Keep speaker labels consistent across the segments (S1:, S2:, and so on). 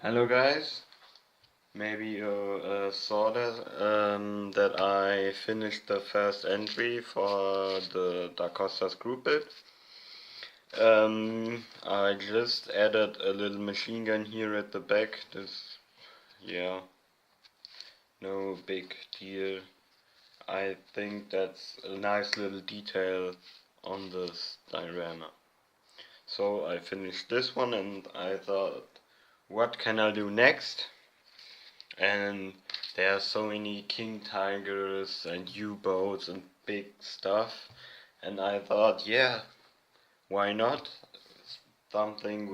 S1: Hello guys, maybe you saw that I finished the first entry for the Costa Groupbuild. I just added a little machine gun here at the back. Yeah, no big deal. I think that's a nice little detail on this diorama. So I finished this one and I thought, what can I do next? And there are so many king tigers and U-boats and big stuff, and I thought, yeah, why not something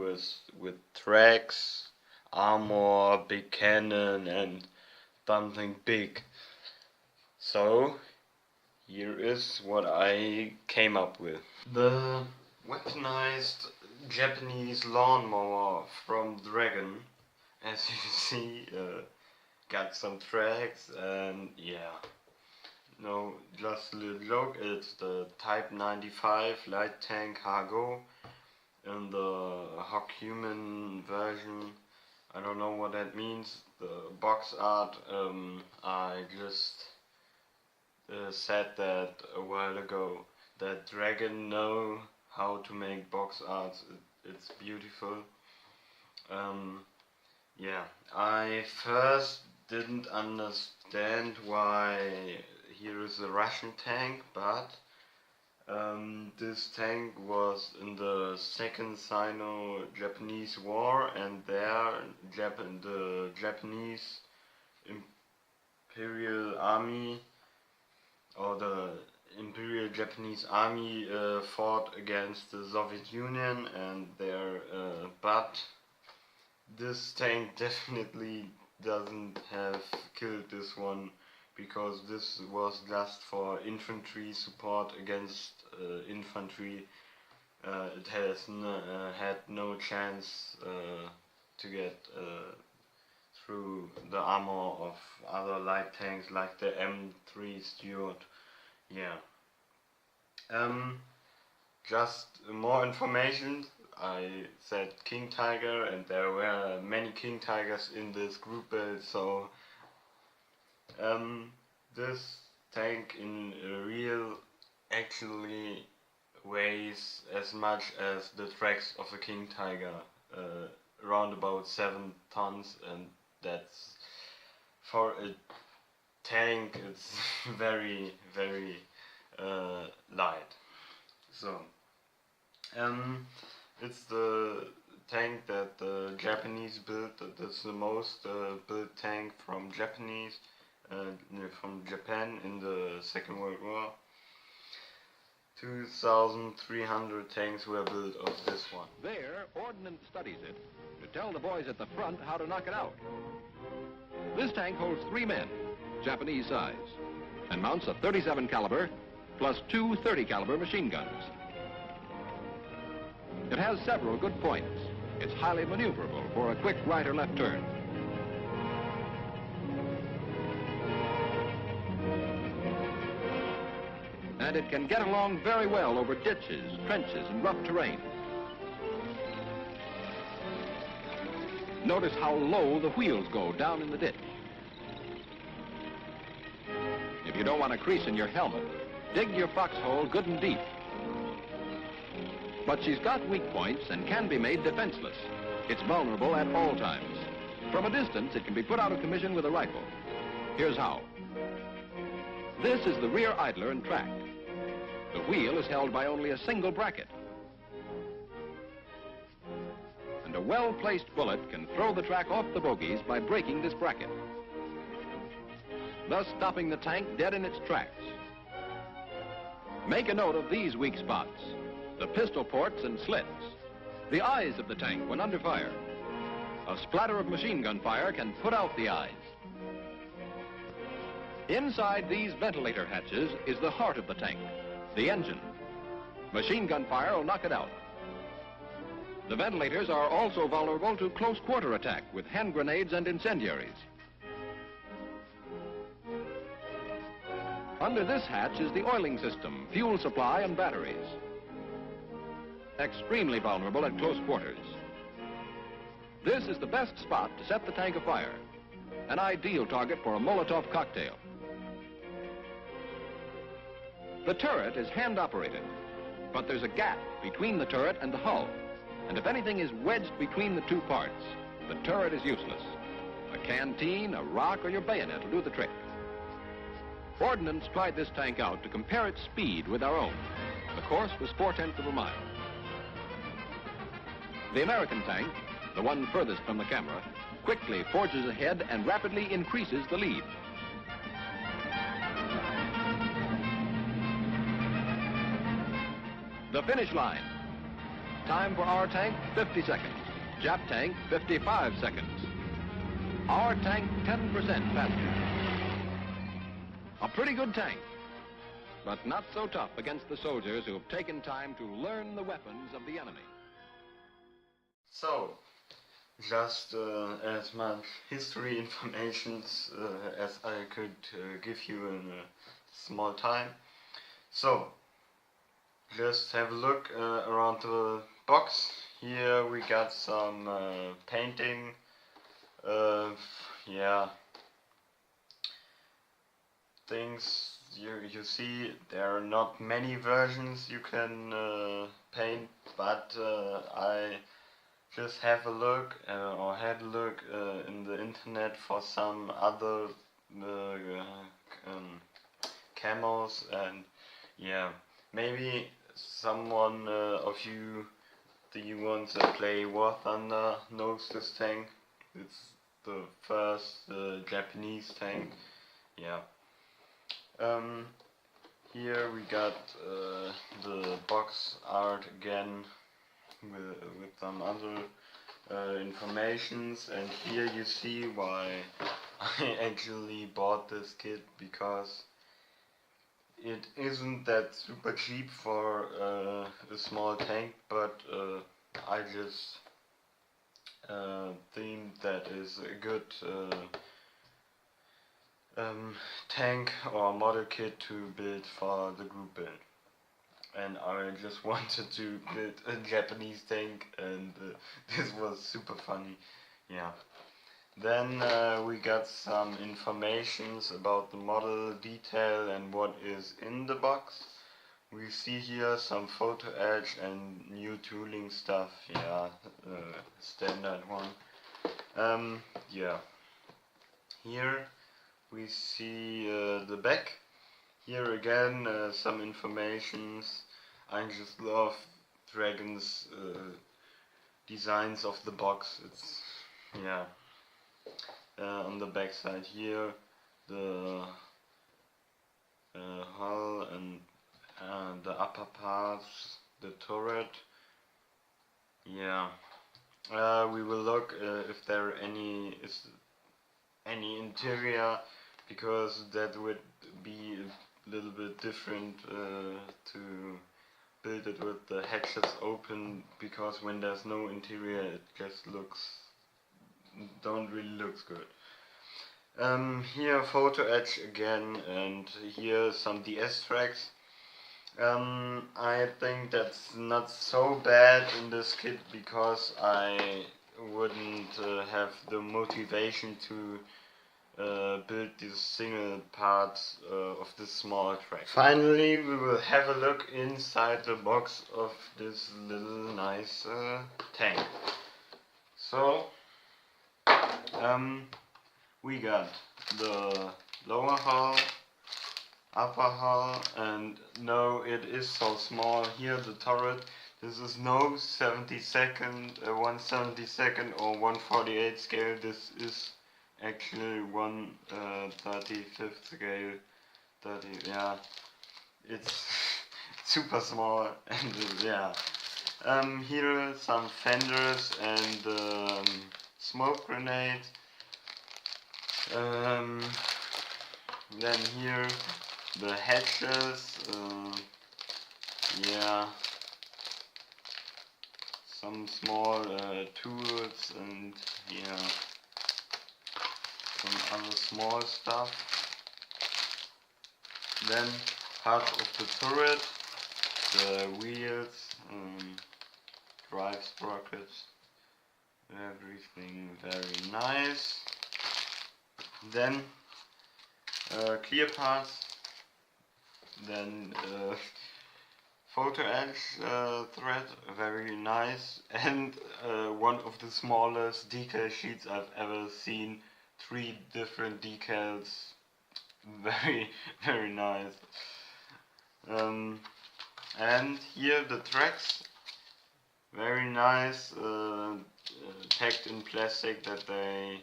S1: with tracks, armor, big cannon, and something big. So here is what I came up with: the weaponized Japanese lawnmower from Dragon. As you see, got some tracks, and yeah, no, just a little joke. It's the Type 95 light tank cargo in the Hawk Human version. I don't know what that means. The box art, I just said that a while ago, that Dragon know how to make box arts. It's beautiful. Yeah, I first didn't understand why here is a Russian tank, but this tank was in the Second Sino-Japanese War, and there the Japanese Imperial Army, or the Imperial Japanese Army, fought against the Soviet Union, and but this tank definitely doesn't have killed this one, because this was just for infantry support against infantry. It has had no chance to get through the armor of other light tanks like the M3 Stuart. Yeah. Just more information. I said King Tiger, and there were many King Tigers in this group build, so this tank in real actually weighs as much as the tracks of a King Tiger, around about 7 tons, and that's, for a tank, it's very light. So it's the tank that the Japanese built. That's the most built tank from Japan in the Second World War. 2,300 tanks were built of this one.
S2: There, Ordnance studies it to tell the boys at the front how to knock it out. This tank holds 3 men, Japanese size, and mounts a 37 caliber plus 2 30 caliber machine guns. It has several good points. It's highly maneuverable for a quick right or left turn. And it can get along very well over ditches, trenches, and rough terrain. Notice how low the wheels go down in the ditch. If you don't want a crease in your helmet, dig your foxhole good and deep. But she's got weak points and can be made defenseless. It's vulnerable at all times. From a distance, it can be put out of commission with a rifle. Here's how. This is the rear idler and track. The wheel is held by only a single bracket. And a well-placed bullet can throw the track off the bogies by breaking this bracket, thus stopping the tank dead in its tracks. Make a note of these weak spots: the pistol ports and slits, the eyes of the tank when under fire. A splatter of machine gun fire can put out the eyes. Inside these ventilator hatches is the heart of the tank, the engine. Machine gun fire will knock it out. The ventilators are also vulnerable to close quarter attack with hand grenades and incendiaries. Under this hatch is the oiling system, fuel supply, and batteries. Extremely vulnerable at close quarters. This is the best spot to set the tank afire. An ideal target for a Molotov cocktail. The turret is hand-operated, but there's a gap between the turret and the hull. And if anything is wedged between the two parts, the turret is useless. A canteen, a rock, or your bayonet will do the trick. Ordnance tried this tank out to compare its speed with our own. The course was 4/10 of a mile. The American tank, the one furthest from the camera, quickly forges ahead and rapidly increases the lead. The finish line. Time for our tank, 50 seconds. Jap tank, 55 seconds. Our tank, 10% faster. A pretty good tank, but not so tough against the soldiers who have taken time to learn the weapons of the enemy.
S1: So, just as much history information as I could give you in a small time. So, just have a look around the box. Here we got some painting. Yeah, things you see. There are not many versions you can paint, but I just have a look or had a look in the internet for some other camos, and yeah, maybe someone of you, the ones that play War Thunder, knows this tank. It's the first Japanese tank. Yeah. Here we got the box art again with some other informations, and here you see why I actually bought this kit, because it isn't that super cheap for a small tank, but I just think that is a good tank or model kit to build for the group build. And I just wanted to build a Japanese tank, and this was super funny. Yeah. Then we got some informations about the model detail and what is in the box. We see here some photo edge and new tooling stuff. Yeah, standard one. Yeah. Here we see the back. Here again some informations. I just love Dragon's designs of the box. It's, yeah. On the back side here, the hull and the upper parts, the turret. Yeah. We will look if there is any interior, because that would be a little bit different to build it with the hatches open, because when there's no interior it just don't really looks good. Here photo edge again, and here some DS tracks. I think that's not so bad in this kit, because I wouldn't have the motivation to build these single parts of this small track. Finally, we will have a look inside the box of this little nice tank. So, we got the lower hull, upper hull, and no, it is so small. Here the turret, this is no 172nd or 148 scale, this is actually 1/35th scale, 30, yeah, it's super small, and yeah. Here some fenders and smoke grenade. Then here the hatches, yeah, some small tools, and yeah, some other small stuff. Then part of the turret, the wheels, drive sprockets, Everything very nice. Then clear parts. Then photo edge thread, very nice, and one of the smallest decal sheets I've ever seen. 3 different decals, very nice. And here the tracks, very nice, packed in plastic that they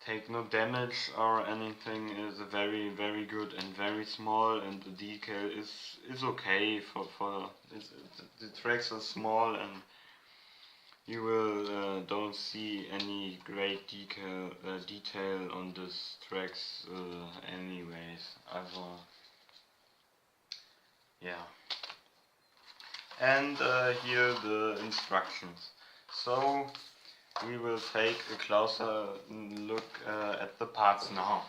S1: take no damage or anything. Is very good and very small, and the decal is okay for the tracks are small, and you will don't see any great detail on this tracks anyways. Also, yeah. And here the instructions. So we will take a closer look at the parts now.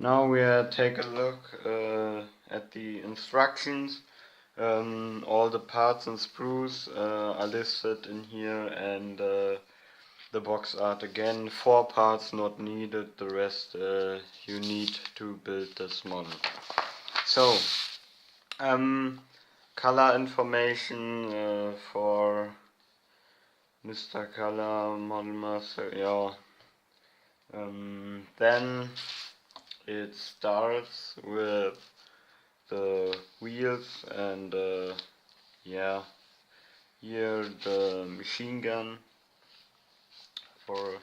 S1: Now we take a look at the instructions. All the parts and screws are listed in here, and the box art again. 4 parts not needed, the rest you need to build this model. So, color information for Mr. Color Model Master, yeah. Then it starts with the wheels, and yeah, here the machine gun for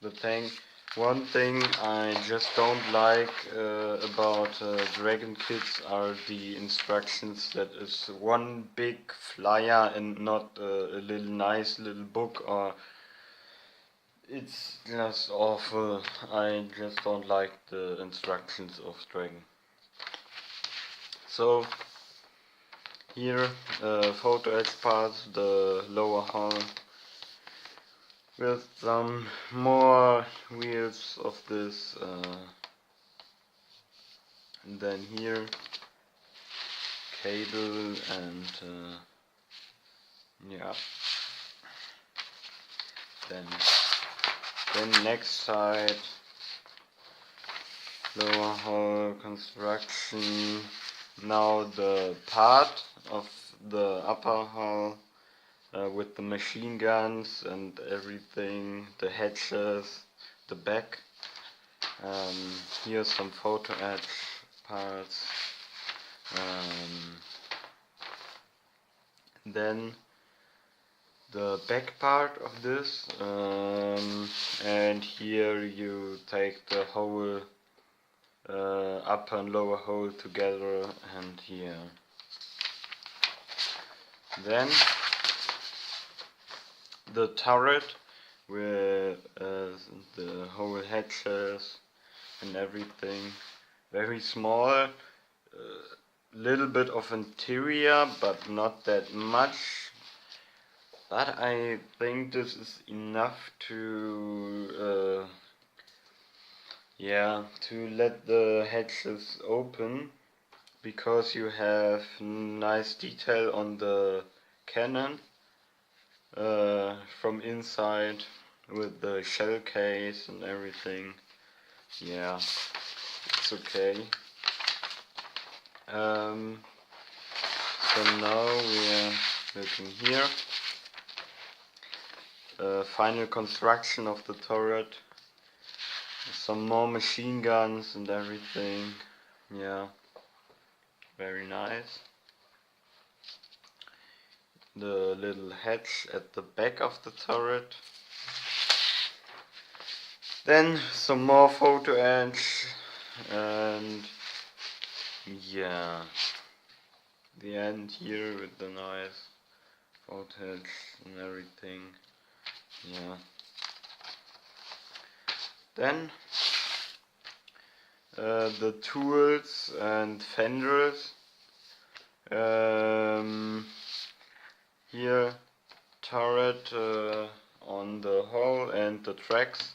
S1: the tank. One thing I just don't like about Dragon kits are the instructions. That is one big flyer and not a little nice little book, or it's just awful. I just don't like the instructions of Dragon. So here photo edge parts, the lower hull with some more wheels of this, and then here cable, and yeah, then next side lower hull construction. Now the part of the upper hull with the machine guns and everything, the hatches, the back. Here's some photo etch parts. Then the back part of this, and here you take the whole upper and lower hull together, and here. Then the turret with the whole hatches and everything, very small, little bit of interior but not that much, but I think this is enough to to let the hatches open, because you have nice detail on the cannon from inside with the shell case and everything. Yeah, it's okay. So now we are looking here. Final construction of the turret. Some more machine guns and everything. Yeah, very nice. The little hatch at the back of the turret. Then some more photo etch, and yeah, the end here with the nice photo etch and everything. Yeah. Then the tools and fenders. Here turret on the hull and the tracks,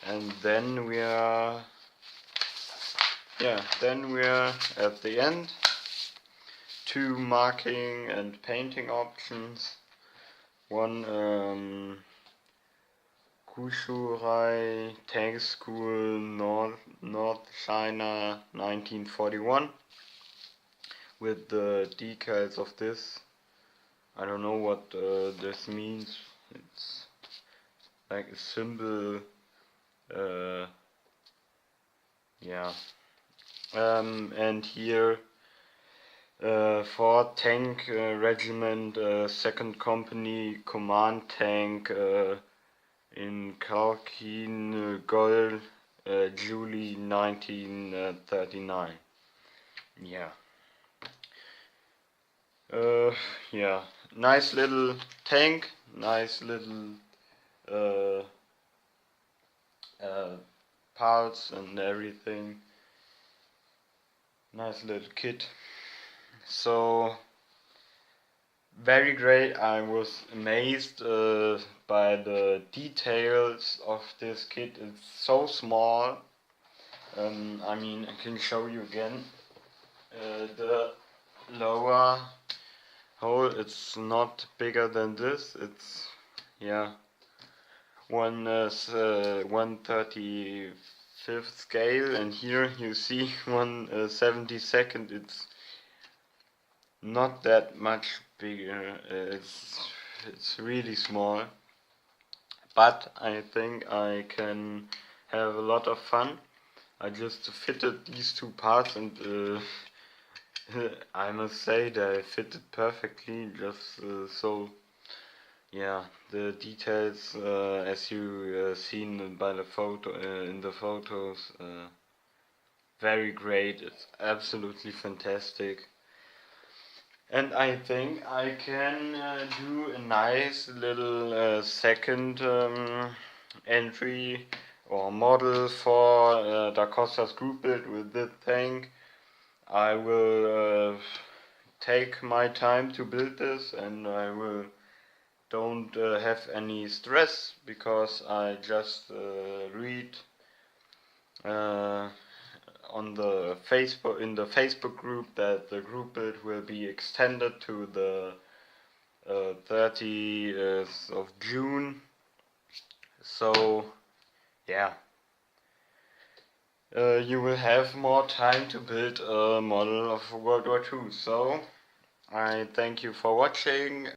S1: and then we are at the end. 2 marking and painting options. One Kushurai Tank School North China 1941 with the decals of this. I don't know what this means. It's like a symbol. Yeah. And here 4th Tank Regiment, 2nd Company Command Tank in Kharkiv, Gol, July 1939. Yeah. Yeah, nice little tank, nice little parts and everything. Nice little kit. So very great. I was amazed by the details of this kit. It's so small. I mean, I can show you again. The lower hole, it's not bigger than this. It's 1/35 scale, and here you see 1/72. It's not that much bigger. It's really small, but I think I can have a lot of fun. I just fitted these 2 parts, and I must say they fitted perfectly. Just so, yeah, the details, as you seen by the photo in the photos, very great. It's absolutely fantastic. And I think I can do a nice little second entry or model for the Costa Groupbuild with this tank. I will take my time to build this, and I will don't have any stress, because I just read on the Facebook group that the group build will be extended to the 30th of June. So yeah, you will have more time to build a model of World War II. So I thank you for watching.